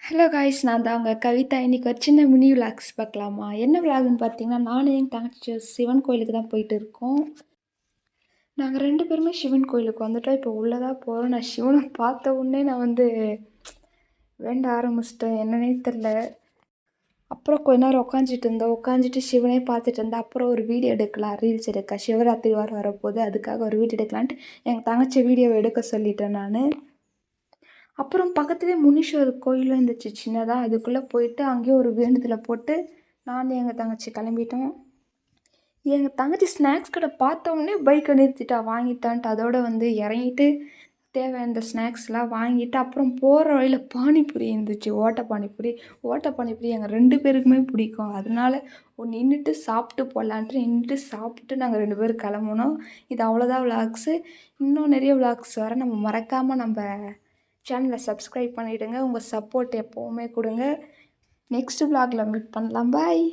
Hello guys, நான் தான் உங்க கவிதா. இன்றைக்கி ஒரு சின்ன மினி விலாக்ஸ் பார்க்கலாமா? என்ன விலாகுன்னு பார்த்தீங்கன்னா, நானும் என் தங்கச்சி சிவன் கோயிலுக்கு தான் போயிட்டு இருக்கோம். நாங்கள் 2 பேருமே சிவன் கோயிலுக்கு வந்துட்டோம். இப்போ உள்ளதா போகிறோம். நான் சிவனை பார்த்த உடனே நான் வேண்ட ஆரம்பிச்சிட்டேன். என்னன்னே தெரில. அப்புறம் கொஞ்ச நேரம் உட்காந்துட்டு சிவனே பார்த்துட்டு இருந்தேன். அப்புறம் ஒரு வீடியோ எடுக்கலாம், ரீல்ஸ் எடுக்க. சிவராத்திரி வரப்போகுது, அதுக்காக ஒரு வீடியோ எடுக்கலான்ட்டு எங்கள் தங்கச்சி வீடியோவை எடுக்க சொல்லிட்டேன் நான். அப்புறம் பக்கத்துலேயே முனீஸ்வரர் கோயிலும் இருந்துச்சு சின்னதாக. அதுக்குள்ளே போயிட்டு அங்கேயும் ஒரு வேண்டுதலை போட்டு நான் எங்கள் தங்கச்சி கிளம்பிட்டோம். எங்கள் தங்கச்சி ஸ்நாக்ஸ் கடை பார்த்தோன்னே பைக்கை நிறுத்திட்டா, வாங்கித்தான்ட்டு. அதோடு இறங்கிட்டு தேவையான ஸ்நாக்ஸ்லாம் வாங்கிட்டு அப்புறம் போகிற வழியில் பானிபூரி இருந்துச்சு. ஓட்ட பானிபூரி எங்கள் 2 பேருக்குமே பிடிக்கும். அதனால நின்றுட்டு சாப்பிட்டு போடலான்ட்டு நின்றுட்டு சாப்பிட்டு நாங்கள் 2 பேரும் கிளம்புனோம். இது அவ்வளோதான் விலாக்ஸு. இன்னும் நிறைய விலாக்ஸ் வர நம்ம மறக்காமல் நம்ம சேனலை சப்ஸ்கிரைப் பண்ணிவிடுங்க. உங்கள் சப்போர்ட் எப்போவுமே கொடுங்க. நெக்ஸ்ட் விலாகில் மீட் பண்ணலாம். பாய்.